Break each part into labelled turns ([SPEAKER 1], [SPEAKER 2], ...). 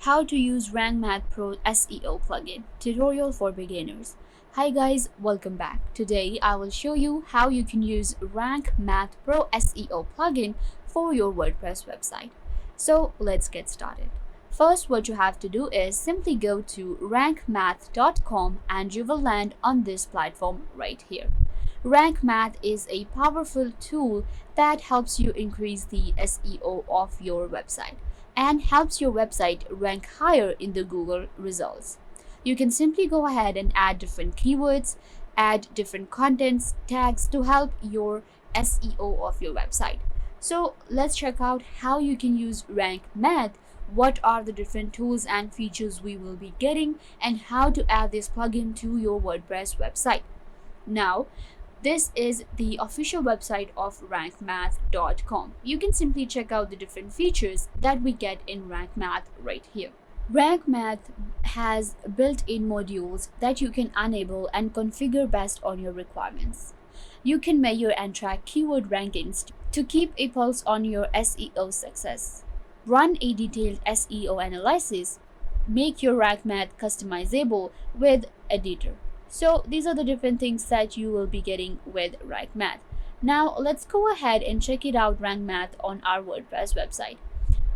[SPEAKER 1] How to use Rankmath Pro SEO plugin tutorial for beginners. Hi guys, welcome back. Today I will show you how you can use Rankmath Pro SEO plugin for your WordPress website. So let's get started. First, what you have to do is simply go to rankmath.com and you will land on this platform right here. Rankmath is a powerful tool that helps you increase the SEO of your website and helps your website rank higher in the Google results. You can simply go ahead and add different keywords, add different contents, tags to help your SEO of your website. So let's check out how you can use Rankmath, what are the different tools and features we will be getting, and how to add this plugin to your WordPress website. Now, this is the official website of rankmath.com. You can simply check out the different features that we get in Rankmath right here. Rankmath has built-in modules that you can enable and configure based on your requirements. You can measure and track keyword rankings to keep a pulse on your SEO success. Run a detailed SEO analysis. Make your Rankmath customizable with editor. So these are the different things that you will be getting with Rankmath. Now let's go ahead and check it out Rankmath on our WordPress website.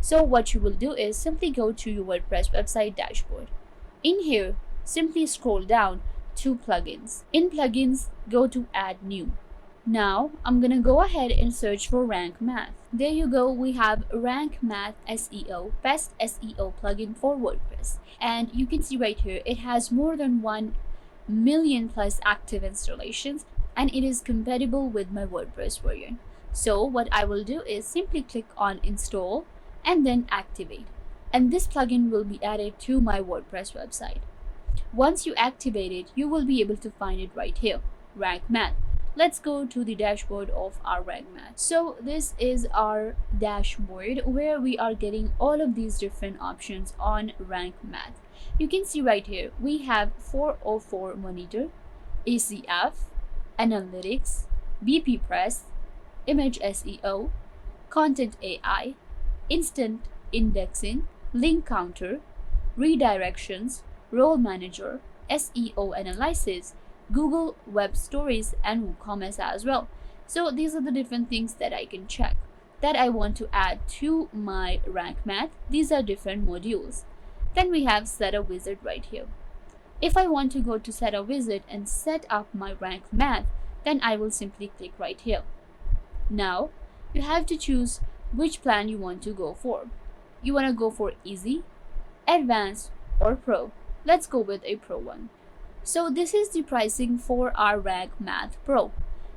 [SPEAKER 1] So what you will do is simply go to your WordPress website dashboard. In here, simply scroll down to plugins. In plugins, go to add new. Now I'm gonna go ahead and search for Rankmath. There you go, we have Rankmath SEO, best SEO plugin for WordPress. And you can see right here, it has more than 1 million plus active installations and it is compatible with my WordPress version. So what I will do is simply click on install and then activate, and this plugin will be added to my WordPress website. Once you activate it, you will be able to find it right here, Rankmath. Let's go to the dashboard of our Rankmath. So this is our dashboard where we are getting all of these different options on Rankmath. You can see right here, we have 404 monitor, ACF, analytics, BP press, image SEO, content AI, instant indexing, link counter, redirections, role manager, SEO analysis, Google Web Stories, and WooCommerce as well. So these are the different things that I can check that I want to add to my Rankmath. These are different modules. Then we have setup wizard right here. If I want to go to setup wizard and set up my Rankmath, then I will simply click right here. Now you have to choose which plan you want to go for. You want to go for easy, advanced, or pro. Let's go with a pro one. So this is the pricing for our Rankmath Pro.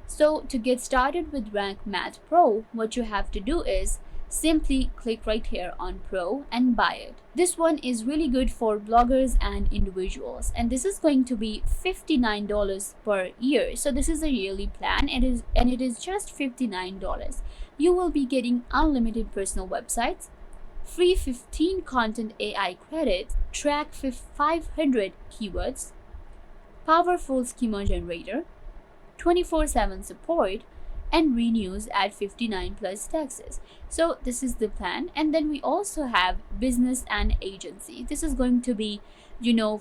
[SPEAKER 1] So to get started with Rankmath Pro, what you have to do is simply click right here on Pro and buy it. This one is really good for bloggers and individuals, and this is going to be $59 per year. So this is a yearly plan, it is just $59. You will be getting unlimited personal websites, free 15 content AI credits, track 500 keywords, powerful schema generator, 24/7 support, and renews at 59 plus taxes. So this is the plan. And then we also have business and agency. This is going to be,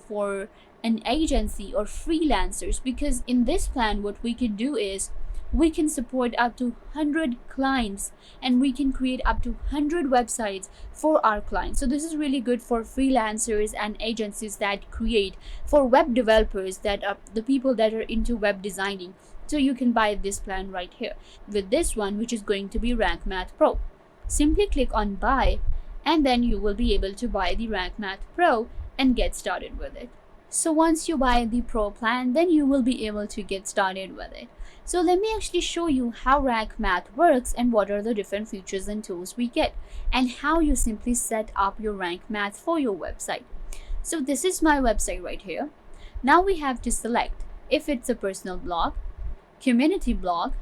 [SPEAKER 1] for an agency or freelancers, because in this plan what we can do is we can support up to 100 clients and we can create up to 100 websites for our clients. So this is really good for freelancers and agencies that create, for web developers, that are the people that are into web designing. So you can buy this plan right here with this one, which is going to be Rankmath Pro. Simply click on buy and then you will be able to buy the Rankmath Pro and get started with it. So once you buy the Pro plan, then you will be able to get started with it. So let me actually show you how Rankmath works and what are the different features and tools we get and how you simply set up your Rankmath for your website. So this is my website right here. Now we have to select if it's a personal blog, community blog,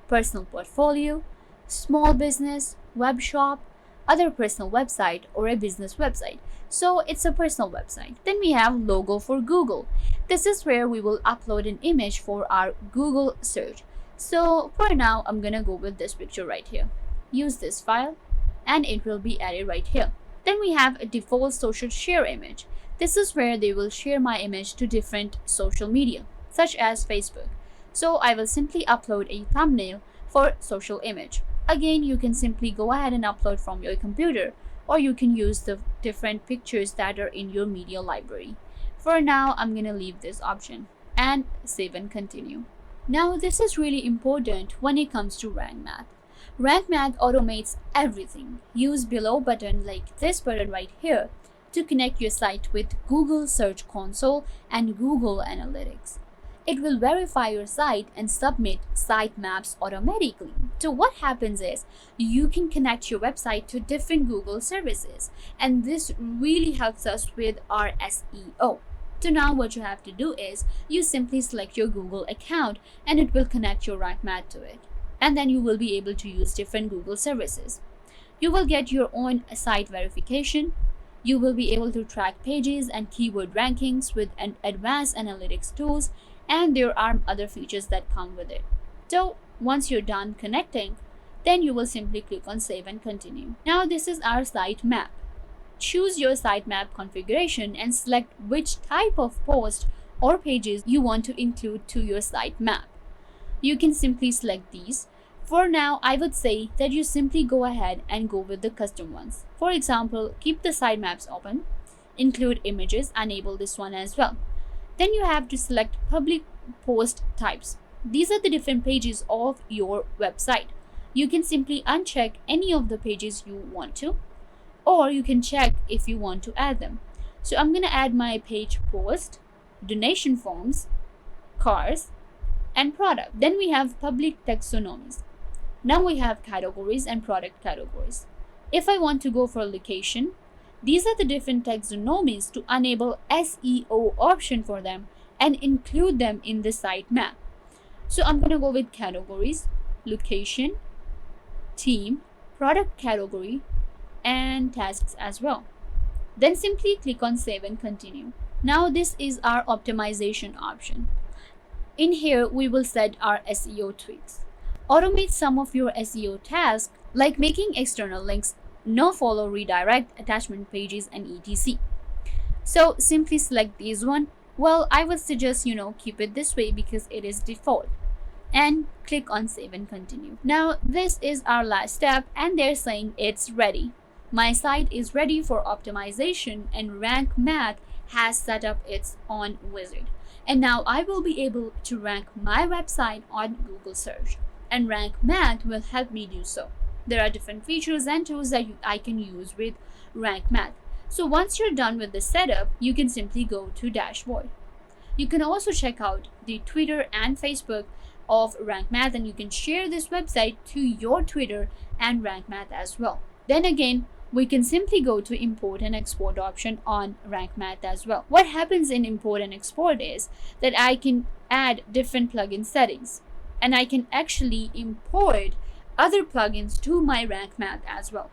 [SPEAKER 1] personal portfolio, small business, web shop, other personal website, or a business website. So it's a personal website. Then we have logo for Google. This is where we will upload an image for our Google search. So for now, I'm gonna go with this picture right here. Use this file and it will be added right here. Then we have a default social share image. This is where they will share my image to different social media, such as Facebook. So I will simply upload a thumbnail for social image. Again, you can simply go ahead and upload from your computer, or you can use the different pictures that are in your media library. For now, I'm gonna leave this option and save and continue. Now, this is really important when it comes to Rankmath. Rankmath automates everything. Use below button like this button right here to connect your site with Google Search Console and Google Analytics. It will verify your site and submit site maps automatically. So what happens is you can connect your website to different Google services, and this really helps us with our SEO. So now what you have to do is you simply select your Google account and it will connect your Rankmath to it. And then you will be able to use different Google services. You will get your own site verification. You will be able to track pages and keyword rankings with an advanced analytics tools, and there are other features that come with it. So once you're done connecting, then you will simply click on save and continue. Now this is our site map. Choose your sitemap configuration and select which type of post or pages you want to include to your sitemap. You can simply select these. For now, I would say that you simply go ahead and go with the custom ones. For example, keep the sitemaps open, include images, enable this one as well. Then you have to select public post types. These are the different pages of your website. You can simply uncheck any of the pages you want to, or you can check if you want to add them. So I'm going to add my page post, donation forms, cars, and product. Then we have public taxonomies. Now we have categories and product categories. If I want to go for location, these are the different taxonomies to enable SEO option for them and include them in the site map. So I'm going to go with categories, location, theme, product category, and tasks as well. Then simply click on save and continue. Now this is our optimization option. In here we will set our SEO tweaks. Automate some of your SEO tasks like making external links, no follow redirect, attachment pages, and etc. So simply select these one. Well, I would suggest keep it this way because it is default, and click on save and continue. Now this is our last step, and they're saying it's ready. My site is ready for optimization, and Rankmath has set up its own wizard. And now I will be able to rank my website on Google search, and Rankmath will help me do so. There are different features and tools that I can use with Rankmath. So once you're done with the setup, you can simply go to dashboard. You can also check out the Twitter and Facebook of Rankmath, and you can share this website to your Twitter and Rankmath as well. Then again, we can simply go to import and export option on Rankmath as well. What happens in import and export is that I can add different plugin settings, and I can actually import other plugins to my Rankmath as well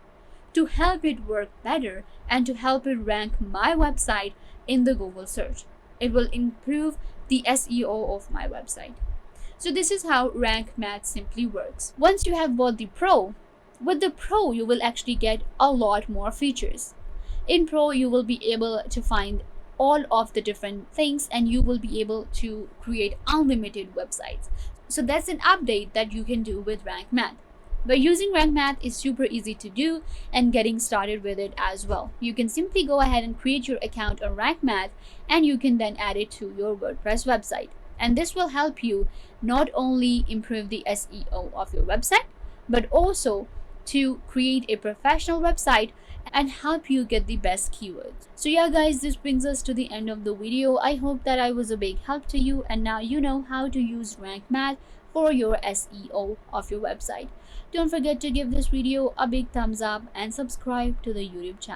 [SPEAKER 1] to help it work better and to help it rank my website in the Google search. It will improve the SEO of my website. So this is how Rankmath simply works. Once you have bought the Pro, with the Pro you will actually get a lot more features. In Pro you will be able to find all of the different things, and you will be able to create unlimited websites. So that's an update that you can do with Rankmath. But using Rankmath is super easy to do, and getting started with it as well. You can simply go ahead and create your account on Rankmath, and you can then add it to your WordPress website. And this will help you not only improve the SEO of your website, but also to create a professional website and help you get the best keywords. So yeah guys, this brings us to the end of the video. I hope that I was a big help to you, and now you know how to use Rankmath for your SEO of your website. Don't forget to give this video a big thumbs up and subscribe to the YouTube channel.